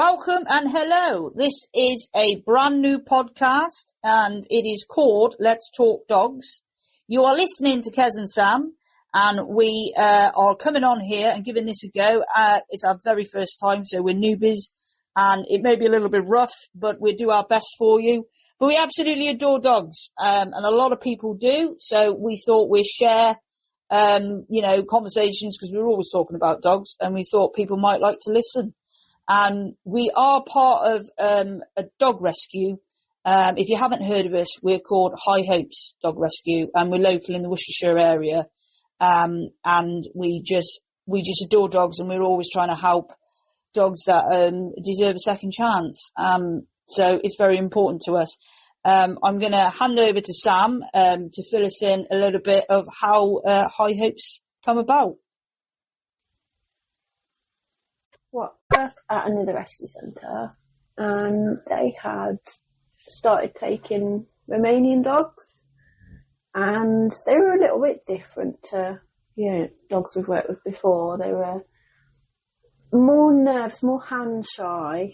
Welcome and hello. This is a brand new podcast and it is called Let's Talk Dogs. You are listening to Kez and Sam and we are coming on here and giving this a go. It's our very first time, so we're newbies and it may be a little bit rough, but we do our best for you. But we absolutely adore dogs and a lot of people do, so we thought we'd share conversations because we're always talking about dogs and we thought people might like to listen. And we are part of a dog rescue. If you haven't heard of us, we're called High Hopes Dog Rescue, and we're local in the Worcestershire area. And we just adore dogs, and we're always trying to help dogs that deserve a second chance. So it's very important to us. I'm going to hand over to Sam to fill us in a little bit of how High Hopes come about. First at another rescue centre, and they had started taking Romanian dogs, and they were a little bit different to dogs we've worked with before. They were more nervous, more hand shy,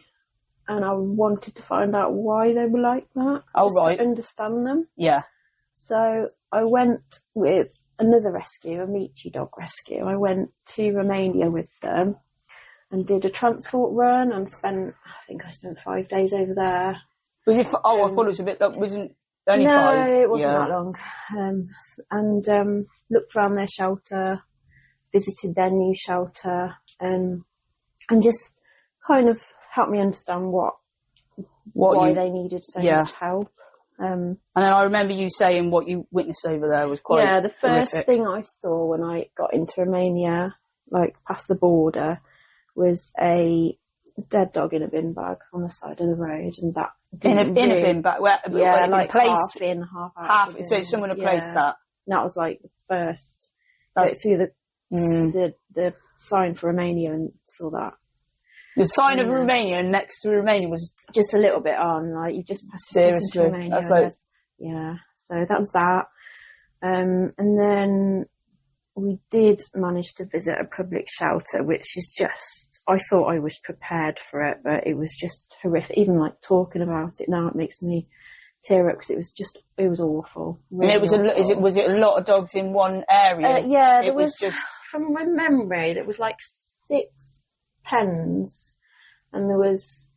and I wanted to find out why they were like that. To understand them. Yeah. So I went with another rescue, a Michi dog rescue. I went to Romania with them and did a transport run and spent 5 days over there. Was it? I thought it was a bit. Wasn't only no, 5? No, it wasn't that long. And looked around their shelter, visited their new shelter, and just kind of helped me understand why they needed so much help. And then I remember you saying what you witnessed over there was quite the first horrific. Thing I saw when I got into Romania, past the border, was a dead dog in a bin bag on the side of the road, and that in a bin bag, half in, half out. Half. So someone had placed that. And that was the first. Through the sign for Romania and saw that. The sign of Romania next to Romania was just a little bit on. You just passed seriously. Romania. So that was that. And then we did manage to visit a public shelter, which is just, I thought I was prepared for it, but it was just horrific. Even talking about it now, it makes me tear up because it was awful. Really and was it a lot of dogs in one area? There was just, from my memory, there was 6 pens, and there was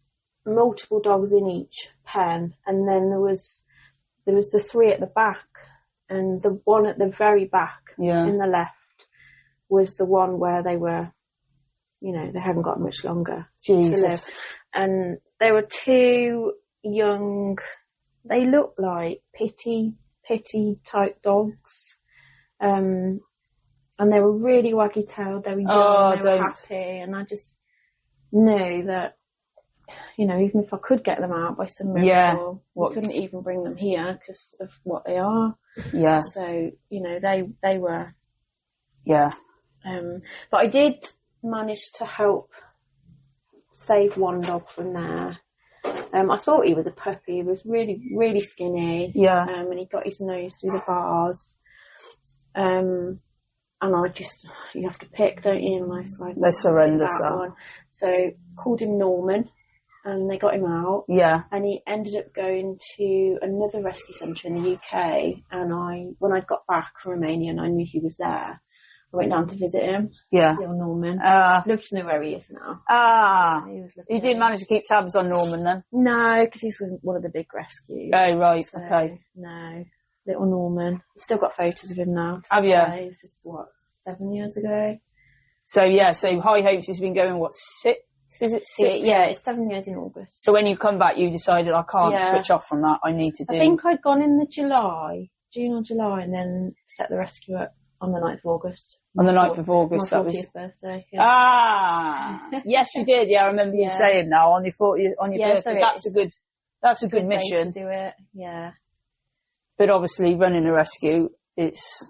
multiple dogs in each pen, and then there was the 3 at the back. And the one at the very back in the left was the one where they were, they hadn't got much longer to live. And there were 2 young, they looked like pitty type dogs. And they were really waggy tailed, they were young, they were happy. And I just knew that, even if I could get them out by some miracle, we couldn't even bring them here because of what they are. Yeah. So, they were. Yeah. But I did manage to help save one dog from there. I thought he was a puppy. He was really, really skinny. Yeah. And he got his nose through the bars. And you have to pick, don't you? And That's horrendous. One. So called him Norman, and they got him out. Yeah. And he ended up going to another rescue centre in the UK. And when I got back from Romania and I knew he was there, I went down to visit him. Yeah. Little Norman. Love to know where he is now. You didn't manage to keep tabs on Norman then? No, because he's with one of the big rescues. Oh, right. So, okay. No. Little Norman. Still got photos of him now. Have you? This is 7 years ago. So High Hopes has been going, 6? Is it 6? Yeah, it's 7 years in August. So when you come back, you decided, I can't switch off from that. I need to do... I think I'd gone in June or July, and then set the rescue up on the 9th of August. On the 9th of August, my that 40th was... birthday. Yeah. Yes, you did. Yeah, I remember you saying now on your 40th, on your birthday. So that's a good mission. To do it. Yeah. But obviously, running a rescue, it's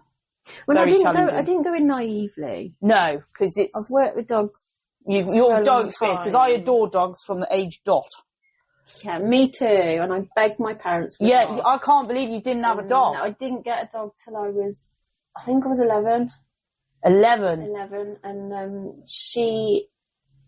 very challenging. I didn't go in naively. No, because it's... I've worked with dogs. Your dog experience, because I adore dogs from the age dot. Yeah, me too. And I begged my parents for a dog. I can't believe you didn't have a dog. I didn't get a dog till I think I was 11. 11? 11. And she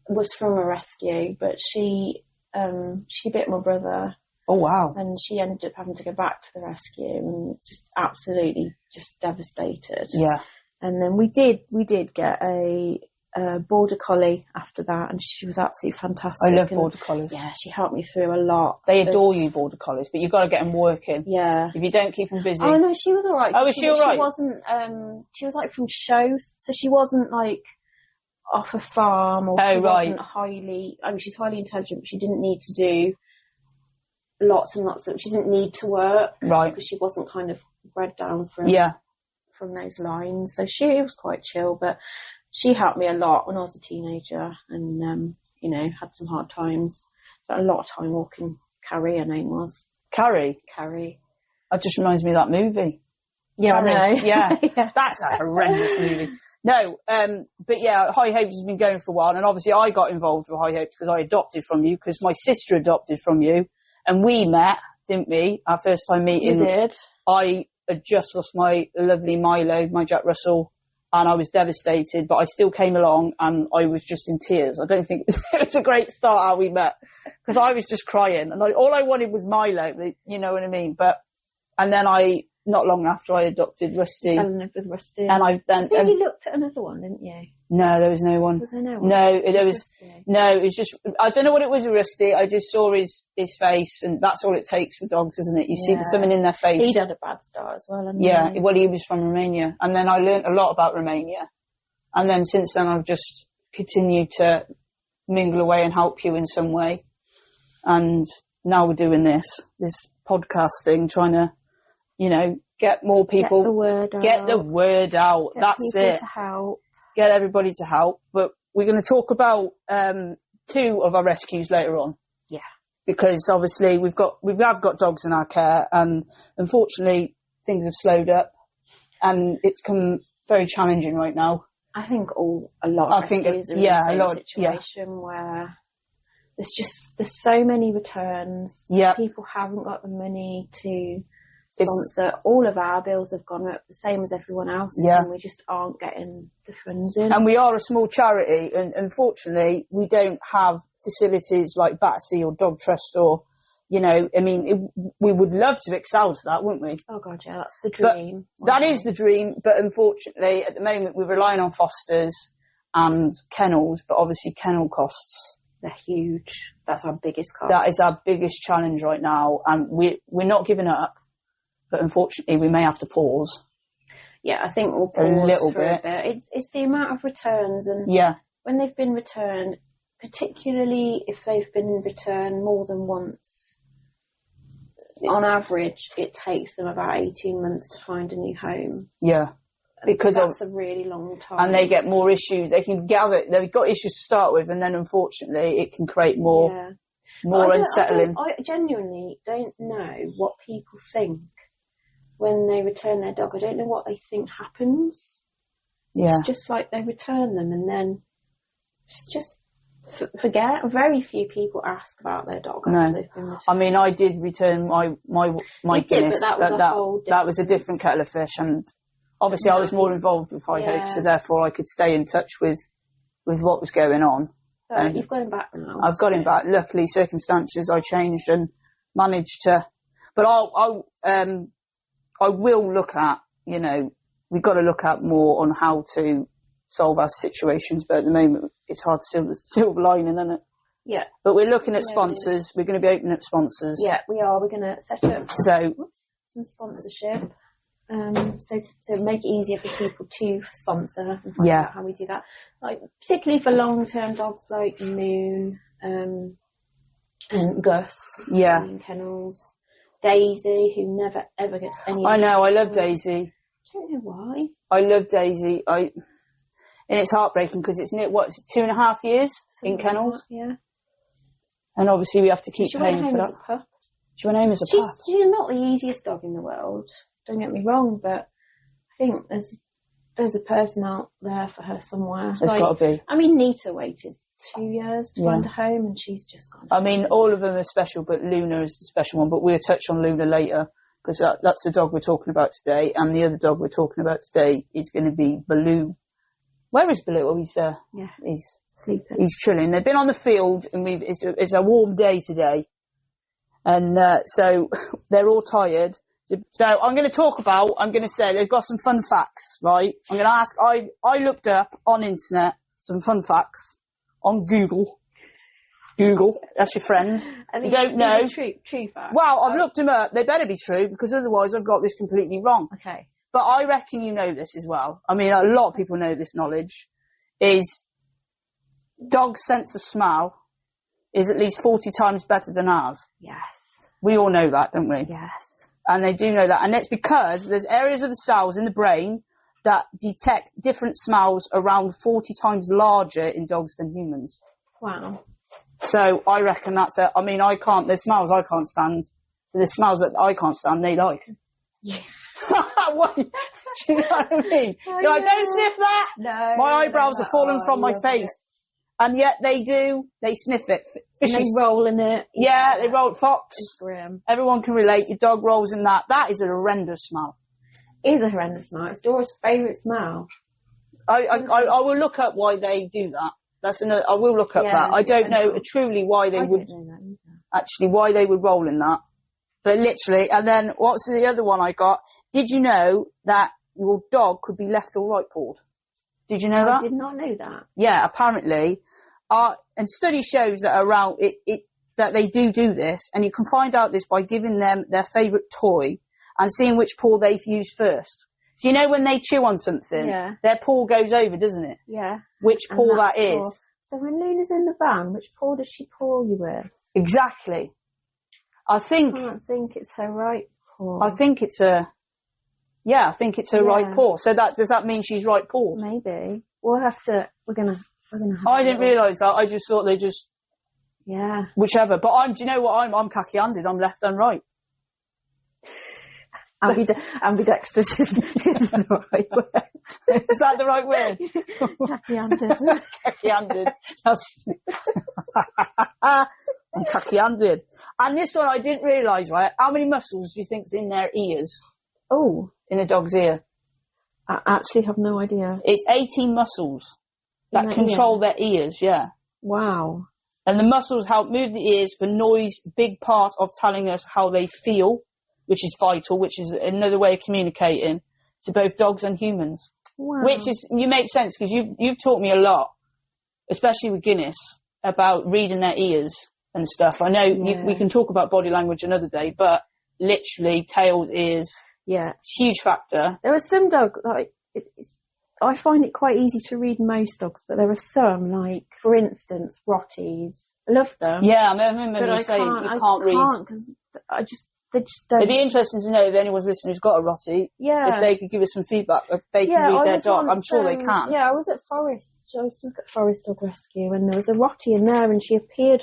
was from a rescue, but she bit my brother. Oh, wow. And she ended up having to go back to the rescue and just absolutely just devastated. Yeah. And then we did get a border collie after that, and she was absolutely fantastic. I love border collies. Yeah, she helped me through a lot. They adore you, border collies, but you've got to get them working. Yeah. If you don't keep them busy. Oh no, she was alright. Oh, was she alright? She wasn't, she was like from shows, so she wasn't like off a farm or she wasn't highly, she's highly intelligent, but she didn't need to do lots and lots of, she didn't need to work. Right. Because she wasn't kind of bred down from those lines. So she was quite chill, but she helped me a lot when I was a teenager and, you know, had some hard times. Spent a lot of time walking Carrie, her name was. Carrie? Carrie. That just reminds me of that movie. Yeah, Carrie. I know. Yeah. Yeah. That's a horrendous movie. No, but yeah, High Hopes has been going for a while, and obviously I got involved with High Hopes because I adopted from you, because my sister adopted from you, and we met, didn't we? Our first time meeting. You did. I had just lost my lovely Milo, my Jack Russell, and I was devastated, but I still came along and I was just in tears. I don't think it was a great start how we met, because I was just crying, and all I wanted was Milo, you know what I mean? And then not long after I adopted Rusty. Fell in love with Rusty. And I think you looked at another one, didn't you? No, there was no one. Was there no one? No, it was just, I don't know what it was with Rusty. I just saw his face, and that's all it takes for dogs, isn't it? You see something in their face. He'd had a bad start as well. Yeah, well, he was from Romania. And then I learnt a lot about Romania. And then since then, I've just continued to mingle away and help you in some way. And now we're doing this podcast thing, trying to, you know, get more people. Get the word out. Get the word out. That's it. To help. Get everybody to help. But we're going to talk about 2 of our rescues later on. Yeah. Because obviously we have got dogs in our care, and unfortunately things have slowed up, and it's come very challenging right now. I think a lot of rescues are in the same situation where there's so many returns. Yeah. People haven't got the money to sponsor. All of our bills have gone up the same as everyone else's, and we just aren't getting the funds in. And we are a small charity, and unfortunately we don't have facilities like Battersea or Dog Trust, or, you know, I mean, we would love to excel to that, wouldn't we? Oh God, yeah, that's the dream. That is the dream, but unfortunately at the moment we're relying on fosters and kennels, but obviously kennel costs, they're huge. That's our biggest cost. That is our biggest challenge right now, and we're not giving up. But unfortunately, we may have to pause. Yeah, I think we'll pause a little bit. It's the amount of returns, and when they've been returned, particularly if they've been returned more than once, on average, it takes them about 18 months to find a new home. Yeah, because that's a really long time. And they get more issues. They've got issues to start with, and then unfortunately, it can create more unsettling. I genuinely don't know what people think when they return their dog. I don't know what they think happens. Yeah. It's just like they return them and then just forget. Very few people ask about their dog after they've been returned. I mean, I did return my Guinness, but that was a different kettle of fish, and obviously I was more involved with High Hopes, so therefore I could stay in touch with what was going on. But you've got him back now. I've got him back. Luckily, circumstances I changed and managed to. But I will look at, you know, we've got to look at more on how to solve our situations. But at the moment, it's hard to see the silver lining, isn't it? Yeah. But we're looking at sponsors. We're going to be opening up sponsors. Yeah, we are. We're going to set up some sponsorship. So make it easier for people to sponsor and find out how we do that. Like particularly for long-term dogs like Moon and Gus, in kennels. Daisy, who never ever gets any. I know. I love Daisy. I don't know why. I love Daisy. And it's heartbreaking because it's 2.5 years in kennels. Yeah. And obviously we have to keep paying for that. As a pup. She went home as a pup. She's not the easiest dog in the world. Don't get me wrong, but I think there's a person out there for her somewhere. There's got to be. I mean, Nita waited 2 years to find a home, and she's just gone. I mean, all of them are special, but Luna is the special one. But we'll touch on Luna later, because that's the dog we're talking about today, and the other dog we're talking about today is going to be Baloo. Where is Baloo? Yeah. He's Sleeping. He's chilling. They've been on the field, and it's a warm day today, and so they're all tired. So I'm going to say they've got some fun facts, right? I'm going to ask. I looked up on internet some fun facts on Google. Google, that's your friend. You don't know. True fact. Well, I've looked them up. They better be true, because otherwise I've got this completely wrong. Okay. But I reckon you know this as well. I mean, a lot of people know this knowledge. Is dogs' sense of smell is at least 40 times better than ours. Yes. We all know that, don't we? Yes. And they do know that. And it's because there's areas of the cells in the brain that detect different smells around 40 times larger in dogs than humans. Wow. So I reckon there's smells I can't stand. But the smells that I can't stand, they like. Yeah. What? Do you know what I mean? I don't sniff that. No. My eyebrows are falling from my face. And yet they do. They sniff it. And they roll in it. Yeah, they roll. Fox. It's grim. Everyone can relate. Your dog rolls in that. That is a horrendous smell. It is a horrendous smell. It's Dora's favourite smell. I will look up why they do that. I will look up that. I don't know truly why they would actually why they would roll in that. But literally, and then what's the other one I got? Did you know that your dog could be left or right pawed? Did you know that? I did not know that. Yeah, apparently. And study shows that around that they do this, and you can find out this by giving them their favourite toy and seeing which paw they've used first. So you know when they chew on something, their paw goes over, doesn't it? Yeah. Which paw that is. Paw. So when Luna's in the van, which paw does she paw you with? Exactly. I don't think it's her right paw. I think it's her right paw. So does that mean she's right pawed? Maybe. We're gonna have I didn't realise that. I just thought they just... Yeah. Whichever. But do you know what I'm khaki-handed. I'm left and right. Ambidextrous is the right word. Is that the right word? Khaki-handed. Khaki-handed. I'm khaki-handed. And this one I didn't realise, right? How many muscles do you think's in their ears? Oh. In a dog's ear? I actually have no idea. It's 18 muscles that control their ears, yeah. Wow. And the muscles help move the ears for noise, big part of telling us how they feel, which is vital, which is another way of communicating to both dogs and humans. Wow. Which is, you make sense, because you've taught me a lot, especially with Guinness, about reading their ears and stuff. I know we can talk about body language another day, but literally tails, ears, it's a huge factor. There are some dogs, I find it quite easy to read most dogs, but there are some, like, for instance, Rotties. I love them. Yeah, I remember you saying you can't read. I can't, because they just don't. It'd be interesting to know if anyone's listening who's got a Rottie, if they could give us some feedback, if they can read their dog. I'm sure they can. Yeah, I was at Forest. I was looking at Forest Dog Rescue, and there was a Rottie in there, and she appeared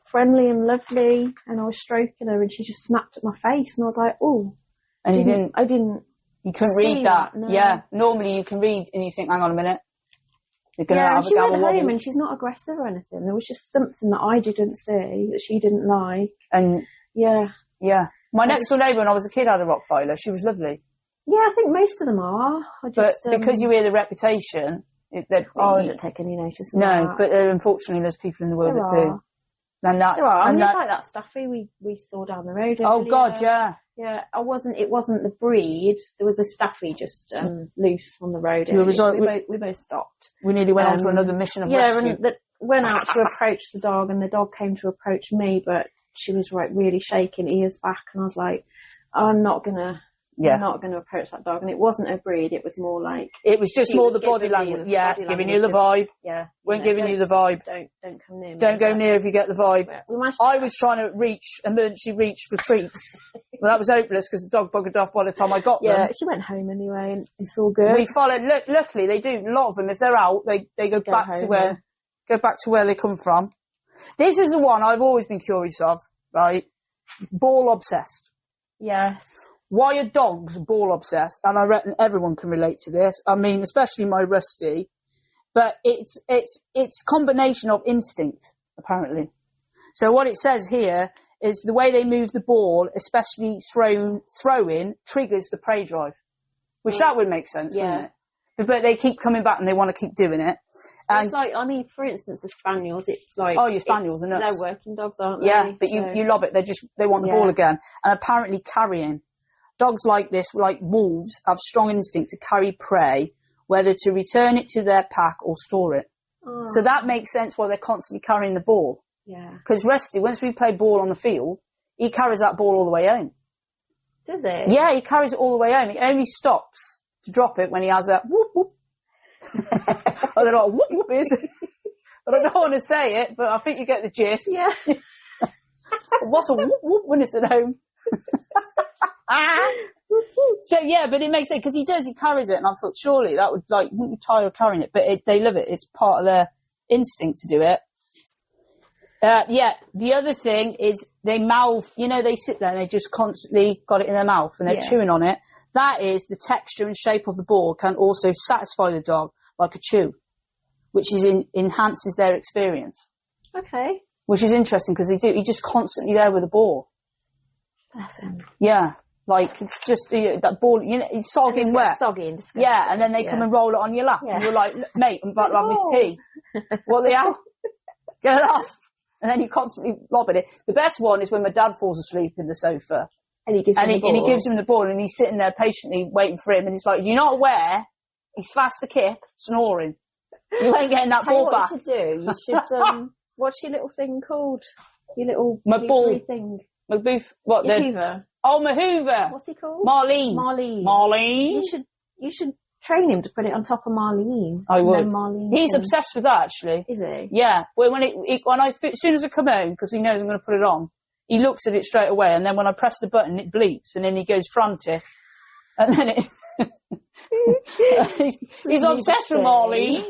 friendly and lovely, and I was stroking her, and she just snapped at my face, and I was like, oh. And I didn't. You couldn't read that. No. Yeah. Normally you can read and you think, hang on a minute. You're gonna have she a went home and she's not aggressive or anything. There was just something that I didn't see that she didn't like. And yeah. My next door neighbour when I was a kid had a Rottweiler. She was lovely. Yeah, I think most of them are. But because you hear the reputation, I don't take any notice of that. No, but unfortunately there's people in the world that do. And that, there are. It's like that Staffy we saw down the road earlier. Oh God, yeah. Yeah, it wasn't the breed. There was a Staffy just loose on the road. We both stopped. We nearly went on for another mission of rescue. And went out to approach the dog, and the dog came to approach me, but she was really shaking, ears back, and I was like, I'm not gonna approach that dog. And it wasn't a breed, it was more like... It was just more the body language. Yeah, giving you the vibe. Yeah. Weren't giving you the vibe. Don't come near me. Don't go near if you get the vibe. I was trying to emergency reach for treats. Well, that was hopeless because the dog buggered off by the time I got them. Yeah, she went home anyway and it's all good. We followed, luckily they do, a lot of them, if they're out, they go back to where they come from. This is the one I've always been curious of, right? Ball obsessed. Yes. Why are dogs ball obsessed? And I reckon everyone can relate to this. I mean, especially my Rusty. But it's combination of instinct, apparently. So what it says here is the way they move the ball, especially throwing, triggers the prey drive. Which that would make sense, wouldn't it? but they keep coming back and they want to keep doing it. And it's like, I mean, for instance, the spaniels, it's like... Oh, your spaniels are nuts. They're working dogs, aren't they? Yeah, but you love it. They want the ball again. And apparently carrying. Dogs like this, like wolves, have strong instinct to carry prey, whether to return it to their pack or store it. Oh. So that makes sense why they're constantly carrying the ball. Yeah. Because Rusty, once we play ball on the field, he carries that ball all the way home. Does he? Yeah, he carries it all the way home. He only stops to drop it when he has that whoop whoop. I don't know what whoop whoop is. But I don't want to say it, but I think you get the gist. Yeah. What's a whoop whoop when it's at home? So yeah, but it makes it, because he carries it, and I thought surely that would, like, wouldn't you tire of carrying it? But they love it. It's part of their instinct to do it. Yeah, the other thing is they mouth, they sit there and they just constantly got it in their mouth and they're chewing on it. That is, the texture and shape of the ball can also satisfy the dog like a chew, which enhances their experience. Okay. Which is interesting because he's just constantly there with the ball. Bless him. Yeah. Like, it's just that ball, it's sogging wet. Soggy and disgusting. Yeah, and then they come and roll it on your lap. Yeah. And you're like, mate, I'm about to have my tea. What the hell? Get it off. And then you constantly lobbing it. The best one is when my dad falls asleep in the sofa. And he gives him the ball. And he gives him the ball, and he's sitting there patiently waiting for him. And he's like, you're not aware? He's fast a kip, snoring. You ain't getting that ball back. What you should do? You should, what's your little thing called? Your little ball thing. McBooth. What the? Hoover. Oh, my Hoover. What's he called? Marlene. You should train him to put it on top of Marlene. I would. He's can... obsessed with that, actually. Is he? Yeah. Well, as soon as I come home, because he knows I'm going to put it on, he looks at it straight away, and then when I press the button, it bleeps, and then he goes frantic, and then he's obsessed with Marlene.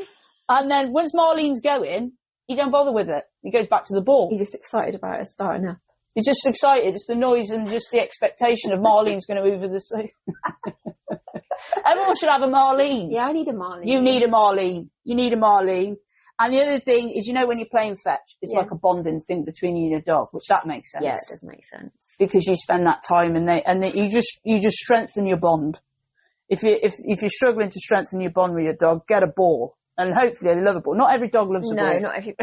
And then once Marlene's going, he don't bother with it. He goes back to the ball. He's just excited about it starting up. He's just excited. It's the noise and just the expectation of Marlene's going to move the sofa. Everyone should have a Marlene. Yeah, I need a Marlene. You need a Marlene. You need a Marlene. And the other thing is, when you're playing fetch, it's like a bonding thing between you and your dog, which that makes sense. Yeah, it does make sense. Because you spend that time and you just strengthen your bond. If you're struggling to strengthen your bond with your dog, get a ball. And hopefully they love a ball. Not every dog loves a ball. No, not every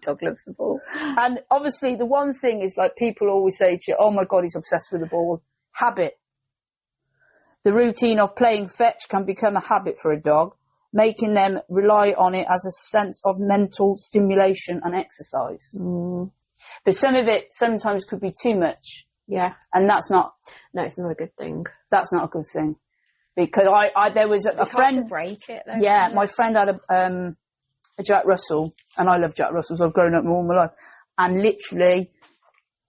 dog loves the ball. And obviously the one thing is, like, people always say to you, oh my God, he's obsessed with the ball. Habit. The routine of playing fetch can become a habit for a dog, making them rely on it as a sense of mental stimulation and exercise. Mm. But some of it sometimes could be too much. Yeah. And that's not... No, it's not a good thing. That's not a good thing. Because there was a friend... Hard to break it, though. Yeah, my friend had a Jack Russell, and I love Jack Russells. I've grown up all my life. And literally,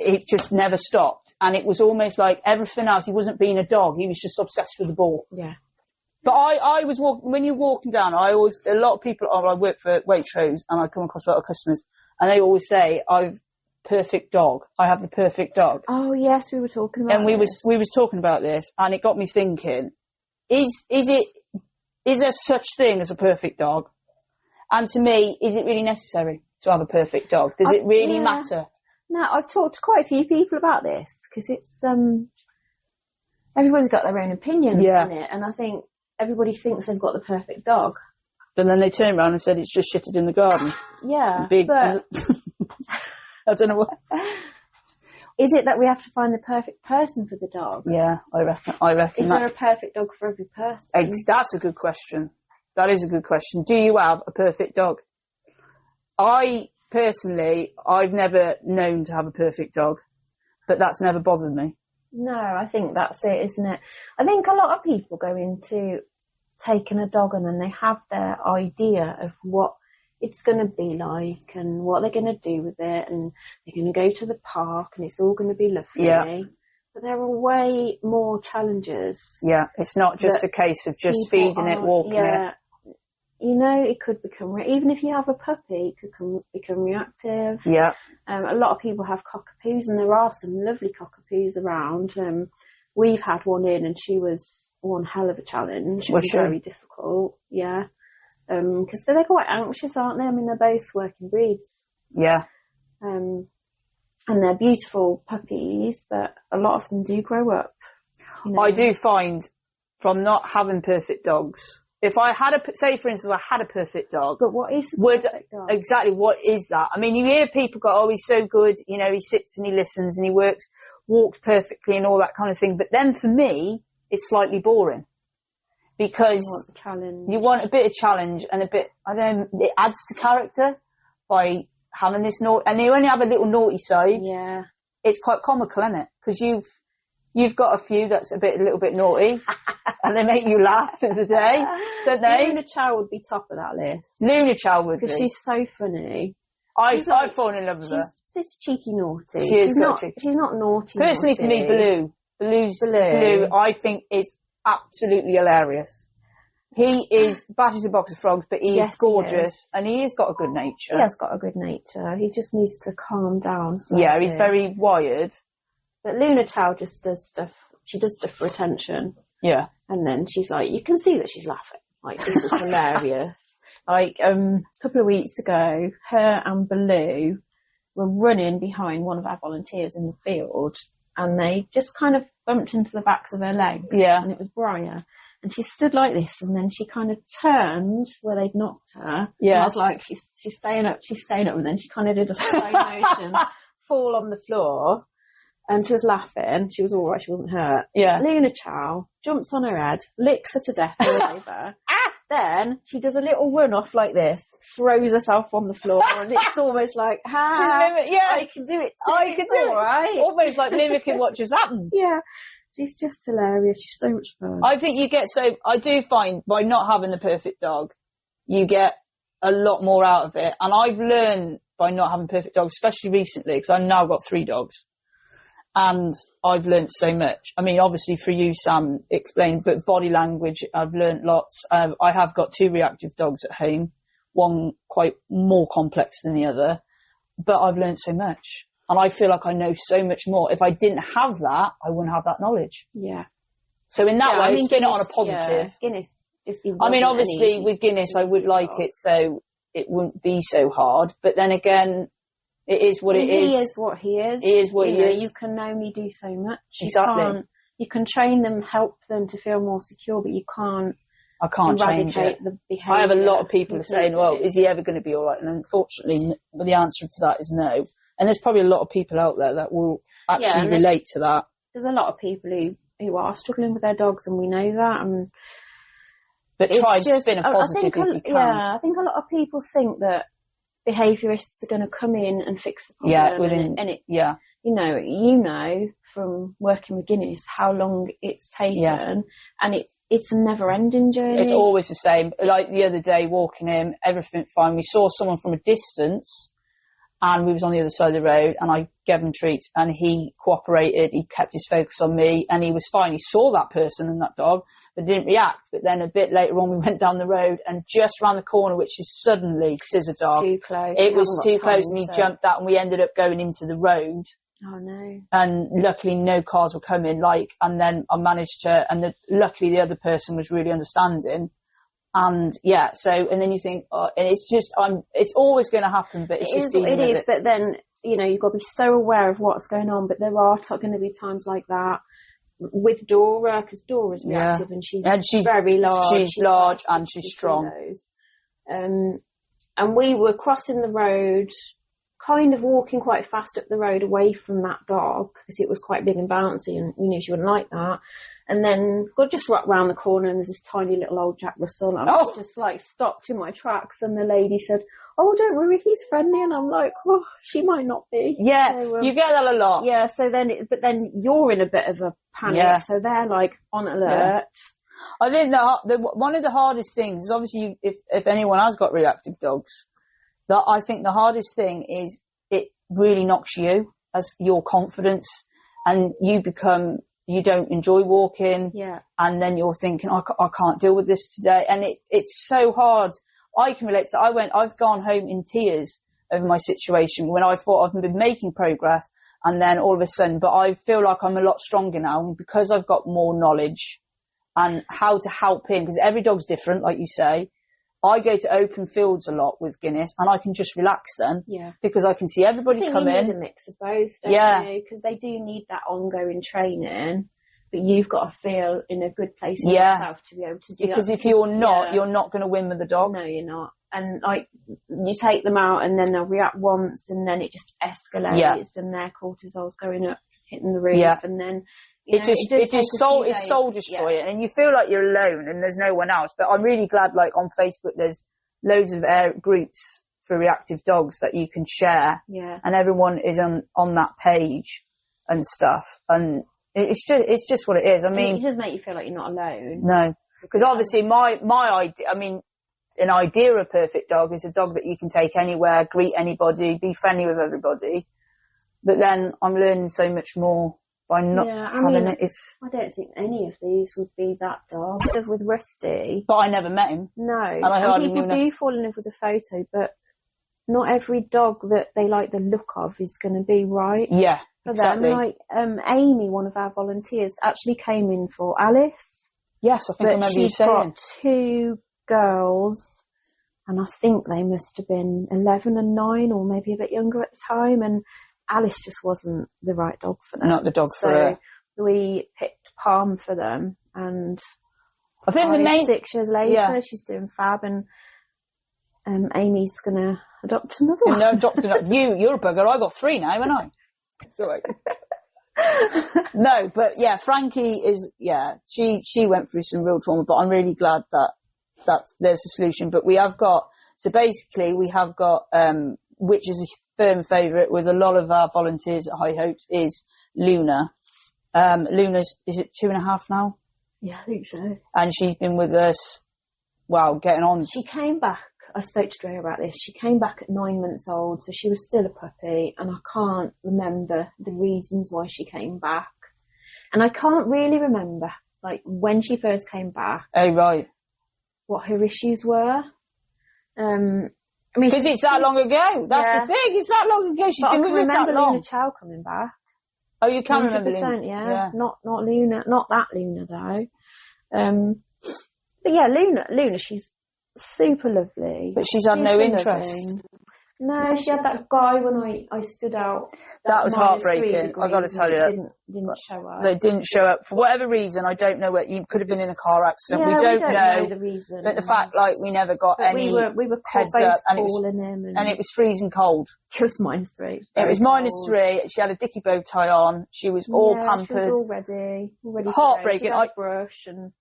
it just never stopped. And it was almost like everything else, he wasn't being a dog. He was just obsessed with the ball. Yeah. But I was walking, when you're walking down, a lot of people, I work for Waitrose, and I come across a lot of customers, and they always say, perfect dog. I have the perfect dog. Oh yes, we were talking about we was talking about this, and it got me thinking, is there such thing as a perfect dog? And to me, is it really necessary to have a perfect dog? Does it really matter? No, I've talked to quite a few people about this, because it's everybody's got their own opinion on it, and I think everybody thinks they've got the perfect dog. But then they turn around and said it's just shitted in the garden. Yeah, but I don't know what. Is it that we have to find the perfect person for the dog? Yeah, I reckon. Is there a perfect dog for every person? That's a good question. That is a good question. Do you have a perfect dog? I've never known to have a perfect dog, but that's never bothered me. No, I think that's it, isn't it? I think a lot of people go into taking a dog on and they have their idea of what it's going to be like and what they're going to do with it, and they're going to go to the park and it's all going to be lovely. Yeah. But there are way more challenges. Yeah, it's not just a case of just feeding it, walking it. It could become, even if you have a puppy, it could become reactive. Yeah. A lot of people have cockapoos, and there are some lovely cockapoos around. We've had one in, and she was one hell of a challenge. It was very difficult. Yeah. Because they're quite anxious, aren't they? I mean, they're both working breeds. Yeah. And they're beautiful puppies, but a lot of them do grow up. I do find, from not having perfect dogs, if I had say for instance, I had a perfect dog. But what is a perfect dog? Exactly, what is that? I mean, you hear people go, oh, he's so good, you know, he sits and he listens and he walks perfectly and all that kind of thing. But then for me, it's slightly boring. Because you want a bit of challenge and a bit, I don't know, it adds to character by having this naughty, and you only have a little naughty side. Yeah. It's quite comical, isn't it? Because you've got a few that's a little bit naughty, and they make you laugh through the day, don't they? Luna Chow would be top of that list. Luna Chow would be. Because she's so funny. I've fallen in love with her. She's cheeky naughty. She's not naughty. Personally, for me, Baloo, I think is absolutely hilarious. He is battered a box of frogs, but he is gorgeous, and he has got a good nature. He has got a good nature. He just needs to calm down slightly. Yeah, he's very wired. But Luna Chow just does stuff. She does stuff for attention. Yeah. And then she's like, you can see that she's laughing. Like, this is hilarious. Like, a couple of weeks ago, her and Baloo were running behind one of our volunteers in the field, and they just kind of bumped into the backs of her legs. Yeah. And it was Briar. And she stood like this, and then she kind of turned where they'd knocked her. Yeah. And I was like, she's staying up, and then she kind of did a slow motion fall on the floor, and she was laughing. She was all right, she wasn't hurt. Yeah. Luna Chow jumps on her head, licks her to death all over. Then she does a little run off like this, throws herself on the floor, and it's almost like, I can do it too. I can do it. Right. Almost like mimicking what just happened. Yeah. She's just hilarious. She's so much fun. I think I do find by not having the perfect dog, you get a lot more out of it. And I've learned by not having perfect dogs, especially recently, because I've now got 3 dogs. And I've learned so much. I mean, obviously for you, Sam explained, but body language, I've learned lots. I have got 2 reactive dogs at home, one quite more complex than the other, but I've learned so much. And I feel like I know so much more. If I didn't have that, I wouldn't have that knowledge. Yeah. So in that way, spin it on a positive. Yeah, Guinness just I mean, obviously with Guinness, I would like it so it wouldn't be so hard. But then again, it is what it is. He is what he is. He is what he is. You can only do so much. Exactly. You can train them, help them to feel more secure, but you can't. I can't change it. The behaviour. I have a lot of people saying, well, is he ever going to be all right? And unfortunately, the answer to that is no. And there's probably a lot of people out there that will actually relate to that. There's a lot of people who are struggling with their dogs, and we know that. But try and spin a positive if you can. Yeah, I think a lot of people think that behaviourists are going to come in and fix the problem. Yeah, you know from working with Guinness how long it's taken, and it's a never-ending journey. It's always the same. Like the other day, walking in, everything fine. We saw someone from a distance, and we was on the other side of the road, and I gave him treats, and he cooperated. He kept his focus on me, and he was fine. He saw that person and that dog, but didn't react. But then a bit later on, we went down the road, and just round the corner, which is suddenly Scissor Dog. Too close. It was too close, and he jumped out, and we ended up going into the road. Oh no! And luckily, no cars were coming. And then I managed to, and luckily the other person was really understanding. And and then you think, and it's just, it's always going to happen, but it's just dealing with it. But then, you've got to be so aware of what's going on, but there are going to be times like that with Dora, because Dora's reactive and she's very large. She's large and she's strong. And we were crossing the road, kind of walking quite fast up the road away from that dog, because it was quite big and bouncy, and we knew she wouldn't like that. And then got just right round the corner, and there's this tiny little old Jack Russell, and I just stopped in my tracks, and the lady said, "Oh, don't worry, he's friendly," and I'm like, "Oh, she might not be." Yeah, so, you get that a lot. Yeah, so then, but then you're in a bit of a panic, so they're like on alert. Yeah. I think one of the hardest things is obviously if anyone has got reactive dogs, that I think the hardest thing is it really knocks you as your confidence, and you don't enjoy walking, and then you're thinking, I can't deal with this today, and it's so hard. I can relate to that. I've gone home in tears over my situation when I thought I've been making progress, and then all of a sudden, but I feel like I'm a lot stronger now because I've got more knowledge and how to help him, because every dog's different, like you say. I go to open fields a lot with Guinness, and I can just relax then, because I can see everybody come in. You need a mix of both, don't you? Because they do need that ongoing training. but you've got to feel in a good place in yourself to be able to do because that. If you're not, you're not going to win with the dog. No, you're not. And like, you take them out and then they'll react once and then it just escalates and their cortisol's going up, hitting the roof, and then it just soul destroying, and you feel like you're alone and there's no one else. But I'm really glad, like on Facebook, there's loads of groups for reactive dogs that you can share, and everyone is on that page and stuff, and it's just what it is. I mean, it does make you feel like you're not alone. No, because obviously my idea, I mean, an idea of a perfect dog is a dog that you can take anywhere, greet anybody, be friendly with everybody. But then I'm learning so much more by not having it. I don't think any of these would be that dog. I live with Rusty. But I never met him. No. And people do fall in love with a photo, but not every dog that they like the look of is going to be right. Yeah, for them. Like Amy, one of our volunteers, actually came in for Alice. Yes, I think I remember you saying. She's got 2 girls, and I think they must have been 11 and 9, or maybe a bit younger at the time, and Alice just wasn't the right dog for them. Not the dog for her. So we picked Palm for them, and I think 6 years later, she's doing fab, and Amy's gonna adopt another one. No, you're a bugger. I got 3 now, haven't I? It's all right. No, but yeah, Frankie is, she went through some real trauma, but I'm really glad that there's a solution. But we have got, which is a firm favourite with a lot of our volunteers at High Hopes, is Luna. Luna's, is it 2.5 now? Yeah, I think so. And she's been with us, getting on. She came back, I spoke to Dre about this, she came back at 9 months old, so she was still a puppy, and I can't remember the reasons why she came back. And I can't really remember, like, when she first came back. Oh, right. What her issues were. Because it's that long ago. That's the thing. It's that long ago. She's been with us that long. I remember Luna Chow coming back. Oh, you can 100%, remember Luna? Yeah. Not Luna. Not that Luna, though. But yeah, Luna, she's super lovely. But she's had no interest. Lovely. No, she had that guy when I stood out. That was heartbreaking. I got to tell you that. Didn't show up. They didn't show up for whatever reason. I don't know. You could have been in a car accident. Yeah, we don't know the reason. But the fact, we never got any we were heads up, and it was freezing cold. It was -3. It was -3. She had a dicky bow tie on. She was all pampered. She was all ready. Heartbreaking. Brush and.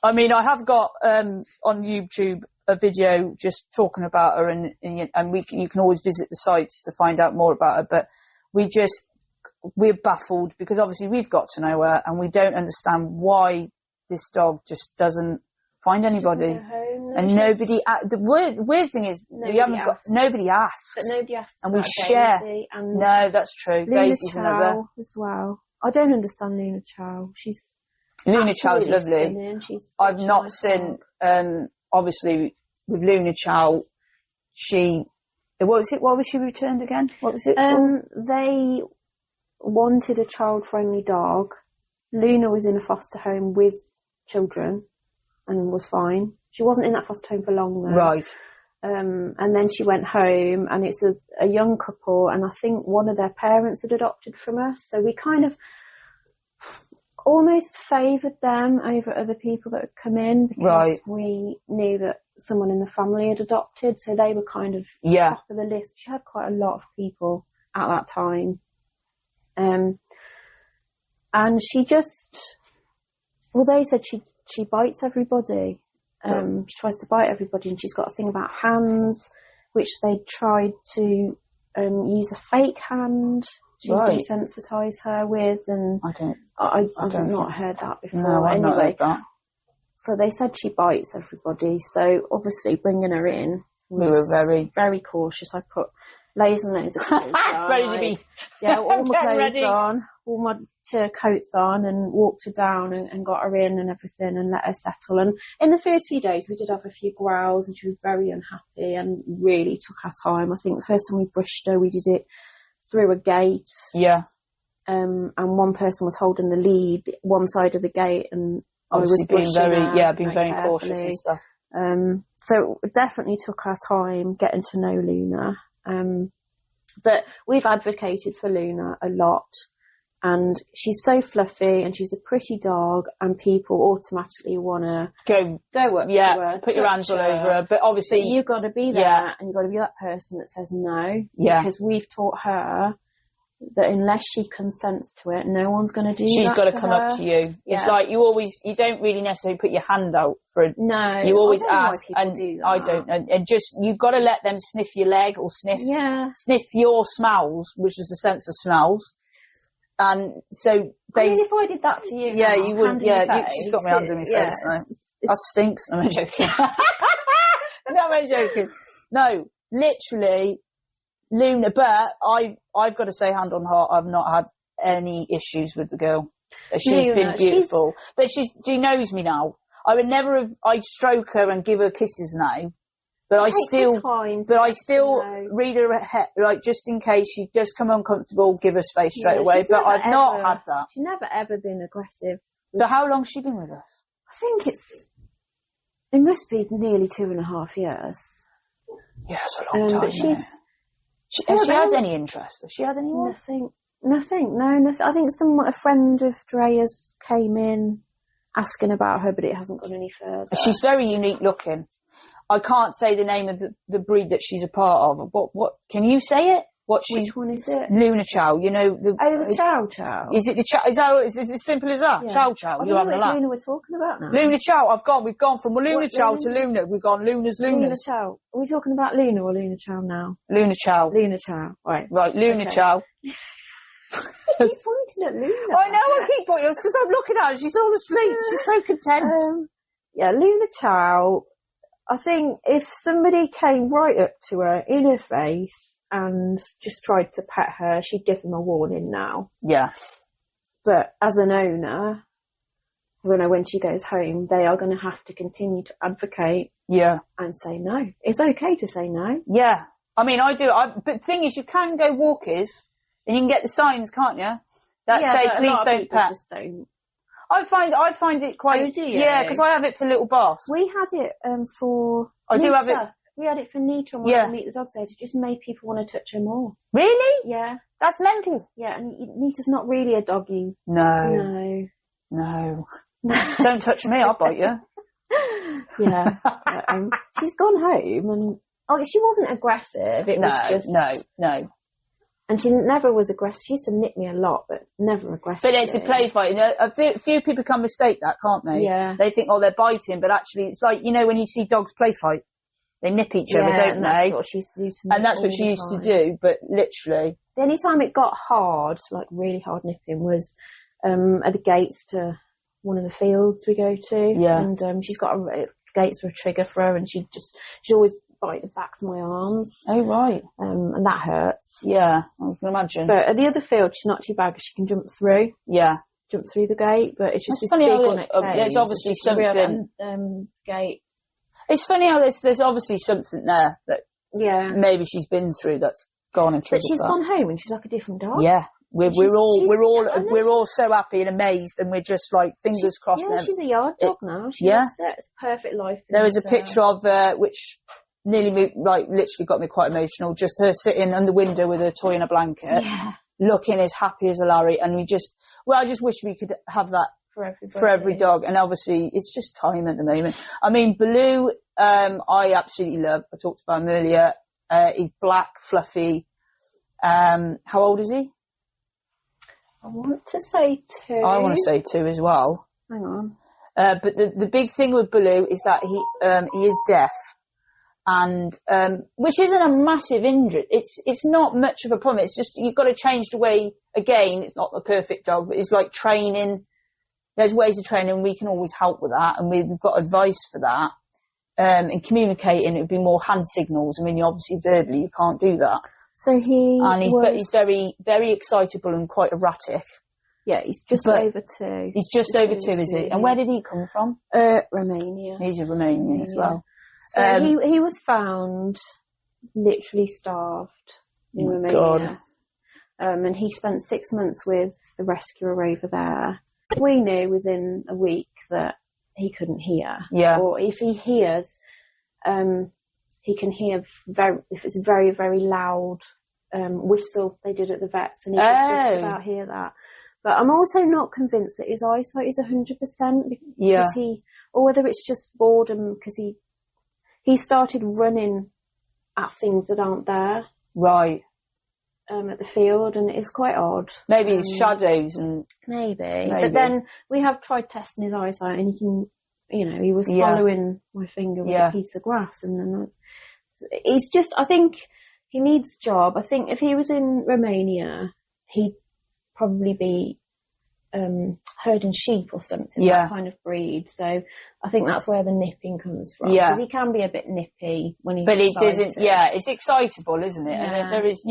I mean, I have got on YouTube a video just talking about her, and you can always visit the sites to find out more about her. But we're baffled because obviously we've got to know her, and we don't understand why this dog just doesn't find anybody. And nobody. The weird thing is nobody asks. But nobody asks. And we share. No, that's true. Daisy's another as well. I don't understand Luna Chow. Luna Chow's lovely. I've not seen. Obviously, with Luna Chow, what was it? Why was she returned again? What was it? They wanted a child-friendly dog. Luna was in a foster home with children and was fine. She wasn't in that foster home for long though. Right. And then she went home, and it's a young couple, and I think one of their parents had adopted from us. So we kind of almost favoured them over other people that had come in because we knew that someone in the family had adopted, so they were kind of top of the list. She had quite a lot of people at that time. And she just, they said she bites everybody. She tries to bite everybody, and she's got a thing about hands, which they tried to use a fake hand to desensitise her with, and I've not heard that before. No, I've not heard that. So they said she bites everybody. So obviously bringing her in, we were very, very cautious. I put layers and layers of clothes on. Ready to be. All my clothes on, all my coats on, and walked her down and got her in and everything and let her settle. And in the first few days, we did have a few growls, and she was very unhappy and really took her time. I think the first time we brushed her, we did it through a gate. Yeah. And one person was holding the lead, one side of the gate, and obviously I was being very cautious and stuff. So it definitely took our time getting to know Luna. But we've advocated for Luna a lot. And she's so fluffy and she's a pretty dog and people automatically want to go up to her, put your hands all over her. But obviously... You've got to be there and you've got to be that person that says no. Yeah. Because we've taught her that unless she consents to it, no one's going to do that. She's got to come up to you. Yeah. It's like you don't really necessarily put your hand out for it. No. You always ask, and do that. I don't. And just, you've got to let them sniff your leg or sniff your smells, which is the sense of smells. And so I mean, if I did that to you, you wouldn't. She's got my hand in my face. No. That stinks. No, I'm joking. No, I'm joking. No, literally, Luna. But I've got to say, hand on heart, I've not had any issues with the girl. She's been beautiful. But she knows me now. I would never have. I'd stroke her and give her kisses now. But I still read her head, like, just in case she does come uncomfortable, give her space straight away. But I've not had that. She's never ever been aggressive. So how long has she been with us? I think it must be nearly 2.5 years. Yeah, it's a long time. But has she had any interest? Has she had any more? Nothing. No, nothing. I think a friend of Drea's came in asking about her, but it hasn't gone any further. She's very unique looking. I can't say the name of the breed that she's a part of. What can you say it? Which one is it? Luna Chow. You know the Chow Chow. Is it the Chow? Is it as simple as that? Yeah. Chow Chow. You having a laugh? Luna we're talking about now. Luna Chow. We've gone from Luna Chow to Luna. We've gone Luna's. Luna Chow. Are we talking about Luna or Luna Chow now? Luna Chow. Luna Chow. Right. Luna Chow. You keep pointing at Luna. I know. I keep pointing. It's because I'm looking at her. She's all asleep. She's so content. Luna Chow. I think if somebody came right up to her in her face and just tried to pet her, she'd give them a warning now. Yeah. But as an owner, when she goes home, they are going to have to continue to advocate. Yeah. And say no. It's okay to say no. Yeah. I mean, I do. But the thing is, you can go walkies and you can get the signs, can't you? That say, please don't pet. Just don't. I find it quite... Oh, do you? Yeah, because I have it for Little Boss. We had it for... I Nita. do have it... We had it for Nita and when we meet the dogs there. It just made people want to touch her more. Really? Yeah. That's mental. Yeah, and Nita's not really a doggy. No. Don't touch me, I'll bite you. Yeah. She's gone home and... she wasn't aggressive. It was just... No. And she never was aggressive. She used to nip me a lot, but never aggressive. But it's a play fight. You know, a few people can mistake that, can't they? Yeah. They think, they're biting, but actually it's like, when you see dogs play fight, they nip each other, don't they? That's what she used to do to me. And that's what she used to do, but literally. The only time it got hard, like really hard nipping, was at the gates to one of the fields we go to. Yeah. And she's got gates were a trigger for her, and she always bite the backs of my arms. Oh, right. And that hurts. Yeah, I can imagine. But at the other field, she's not too bad because she can jump through. Yeah. Jump through the gate, but it's just this big on it. There's obviously something. Gate. It's funny how there's obviously something there that maybe she's been through that's gone and triggered. But she's gone home and she's like a different dog. Yeah. We're all so happy and amazed, and we're just like fingers crossed. Yeah, she's a yard dog now. She loves it. It's a perfect life. There was a picture of which nearly literally got me quite emotional. Just her sitting on the window with her toy in a blanket, looking as happy as a Larry. And I just wish we could have that for every dog. And obviously, it's just time at the moment. I mean, Baloo, I absolutely love. I talked about him earlier. He's black, fluffy. How old is he? I want to say 2. I want to say 2 as well. Hang on. But the big thing with Baloo is that he is deaf, and which isn't a massive injury. It's not much of a problem. It's just you've got to change the way. Again, it's not the perfect dog, but it's like training. There's ways of training, and we can always help with that, and we've got advice for that. And communicating, it would be more hand signals. I mean, obviously verbally, you can't do that. So he's very, very excitable and quite erratic. Yeah, he's just over 2. He's just over 2, is he? And where did he come from? Romania. He's a Romanian as well. So he was found literally starved in Romania. God. And he spent 6 months with the rescuer over there. We knew within a week that he couldn't hear. Yeah. Or if he hears, he can hear if it's a very, very loud whistle they did at the vets, and he could just about hear that. But I'm also not convinced that his eyesight is 100% because or whether it's just boredom because he started running at things that aren't there. Right. At the field, and it's quite odd. Maybe his shadows and... Maybe. But then we have tried testing his eyesight and he can, he was following my finger with a piece of grass, and then he's just, I think he needs a job. I think if he was in Romania, he'd probably be herding sheep or something, that kind of breed. So I think that's where the nipping comes from. Because he can be a bit nippy when he's excited. But it doesn't, it's excitable, isn't it? Yeah. And there is,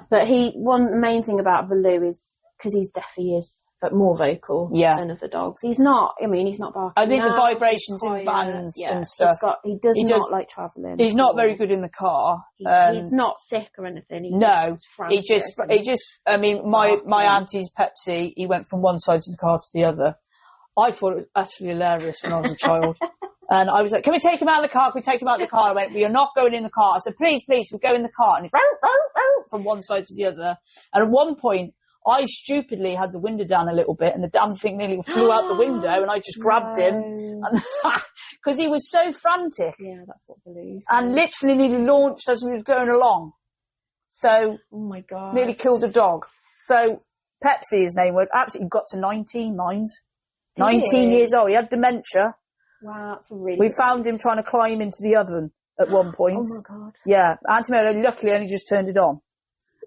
But the main thing about Baloo is, because he's deaf, he is but more vocal than other dogs. He's not barking. I think now, the vibrations in vans and stuff. He does not like travelling. He's not very good in the car. He's not sick or anything. He just, my auntie's Pepsi, he went from one side of the car to the other. I thought it was absolutely hilarious when I was a child. And I was like, can we take him out of the car? Can we take him out of the car? I went, we are not going in the car. I said, please, we go in the car. And he's from one side to the other. And at one point, I stupidly had the window down a little bit and the damn thing nearly flew out the window, and I just grabbed him because he was so frantic. Yeah, that's what Baloo said. And literally nearly launched as we was going along. So, oh my God, nearly killed a dog. So, Pepsi, his name was, absolutely got to 19, mind. 19 years old. He had dementia. Wow, that's really We found him trying to climb into the oven at one point. Oh my God. Yeah, Auntie Mary luckily only just turned it on.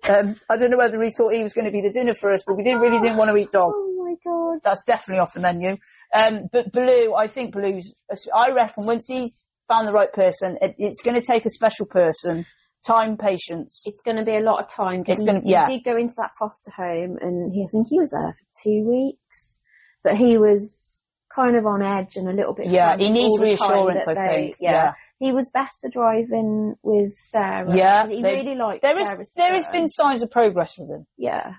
I don't know whether he thought he was going to be the dinner for us, but we really didn't want to eat dog. Oh my God. That's definitely off the menu. But Baloo, I think I reckon once he's found the right person, it's going to take a special person, time, patience. It's going to be a lot of time. He did go into that foster home, and I think he was there for 2 weeks, but he was kind of on edge and a little bit. Yeah, he needs reassurance, I think. Yeah. He was better driving with Sarah. Yeah. He really liked Sarah. There has been signs of progress with him. Yeah.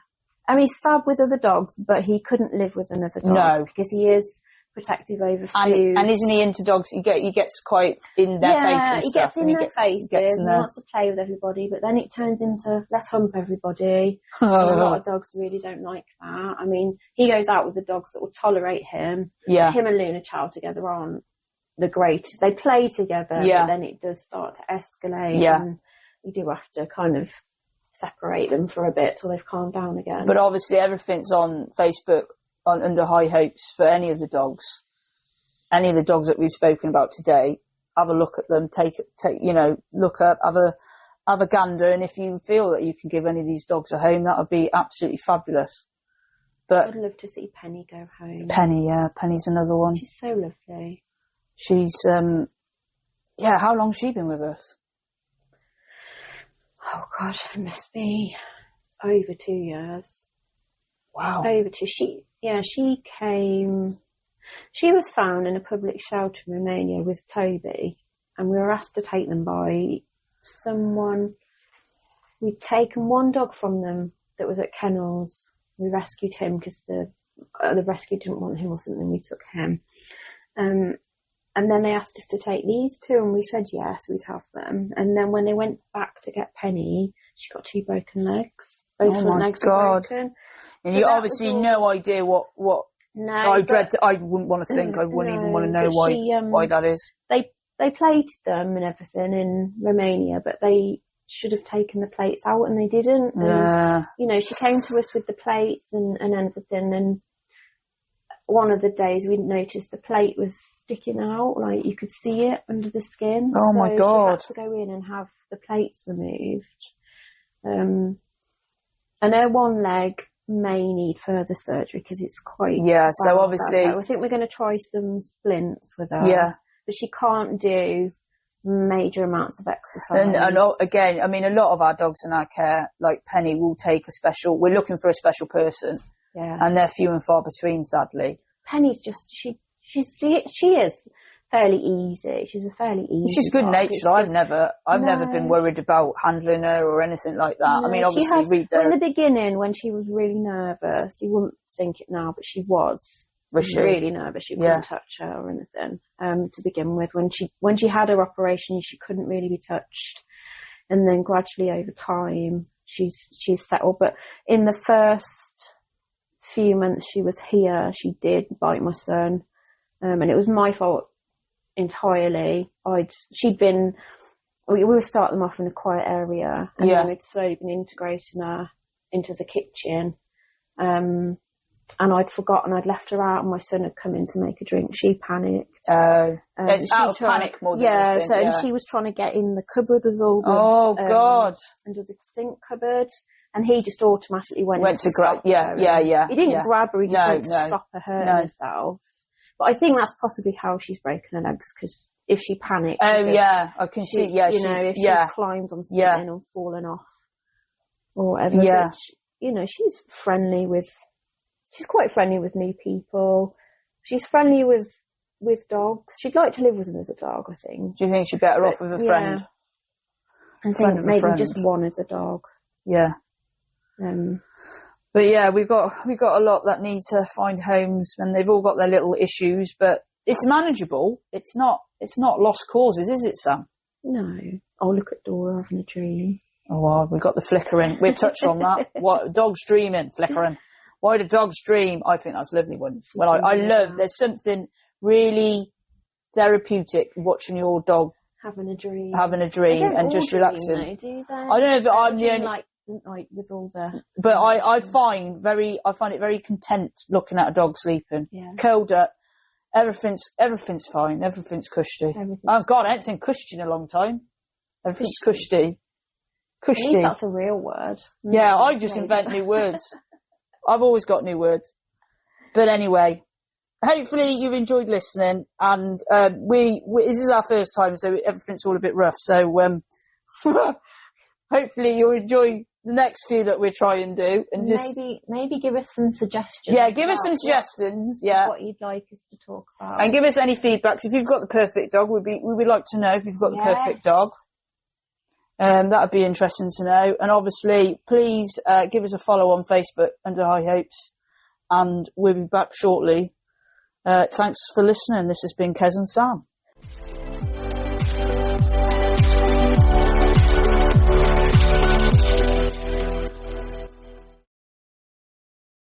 I mean, he's fab with other dogs, but he couldn't live with another dog. No. Because he is protective over food. And isn't he into dogs? He gets quite in their face and he stuff. Gets in their faces and he wants to play with everybody, but then it turns into, let's hump everybody. And a lot of dogs really don't like that. I mean, he goes out with the dogs that will tolerate him. Yeah. Him and Luna Child together aren't the greatest. They play together, but then it does start to escalate. Yeah. And you do have to kind of separate them for a bit till they've calmed down again. But obviously everything's on Facebook under High Hopes for any of the dogs that we've spoken about today. Have a look at them, look up, have a gander, and if you feel that you can give any of these dogs a home, that would be absolutely fabulous. But I'd love to see Penny go home. Penny's another one. She's so lovely. She's how long's she been with us? Oh God, it must be over 2 years. Wow. Over 2. She came. She was found in a public shelter in Romania with Toby, and we were asked to take them by someone. We'd taken one dog from them that was at kennels. We rescued him because the rescue didn't want him or something. We took him. And then they asked us to take these two, and we said yes, we'd have them. And then when they went back to get Penny, she got 2 broken legs. Both front legs were broken. And so you obviously no idea what. No, I wouldn't want to think. I wouldn't even want to know why that is. They plated them and everything in Romania, but they should have taken the plates out, and they didn't. Yeah. And, she came to us with the plates and everything, and one of the days we noticed the plate was sticking out, like you could see it under the skin. Oh my God. She had to go in and have the plates removed. And her one leg may need further surgery because it's quite bad. So obviously I think we're going to try some splints with her. Yeah. But she can't do major amounts of exercise. And again, I mean, a lot of our dogs in our care, like Penny, will take we're looking for a special person. Yeah. And they're few and far between, sadly. Penny's just, she is fairly easy. She's a fairly easy She's good dog. natured. I've never been worried about handling her or anything like that. No, I mean, obviously in the beginning, when she was really nervous, you wouldn't think it now, but she was really nervous. You couldn't touch her or anything, to begin with. When she had her operation, she couldn't really be touched. And then gradually over time, she's settled. But in the first few months she was here, she did bite my son. And it was my fault entirely. We would start them off in a quiet area, and then we'd slowly been integrating her into the kitchen. And I'd forgotten I'd left her out, and my son had come in to make a drink. She panicked. It's out of panic more than anything. And she was trying to get in the cupboard with all the God, under the sink cupboard, and he just automatically went to grab her. He didn't grab her; he just went to stop her hurting herself. But I think that's possibly how she's broken her legs, because if she panicked, I can see. Yeah, if she's climbed on something and fallen off or whatever. Yeah, but, she's friendly with. She's quite friendly with new people. She's friendly with dogs. She'd like to live with another dog, I think. Do you think she'd be better off with a friend? I think maybe just one as a dog. Yeah. But yeah, we've got a lot that need to find homes, and they've all got their little issues, but it's manageable. It's not lost causes, is it, Sam? No. Oh, look at Dora having a dream. Oh, well, we've got the flickering. We've touched on that. What dogs dreaming, flickering. Why do dogs dream? I think that's a lovely one. Well, I love. There's something really therapeutic watching your dog having a dream, and just relaxing. Though, do they? I don't know if I'm the only. Like with all the. But I find it very content looking at a dog sleeping, curled up. Everything's fine. Everything's cushy. Oh God, I haven't seen cushy in a long time. Everything's cushy. Cushy. At least that's a real word. Yeah, I just invent new words. I've always got new words. But anyway, hopefully you've enjoyed listening, and this is our first time, so everything's all a bit rough. So hopefully you'll enjoy the next few that we'll try and do, and just maybe give us some suggestions. Yeah, give us some suggestions. Yeah, what you'd like us to talk about, and give us any feedback. If you've got the perfect dog, we would like to know if you've got the perfect dog. That would be interesting to know. And obviously, please give us a follow on Facebook under High Hopes, and we'll be back shortly. Thanks for listening. This has been Kez and Sam.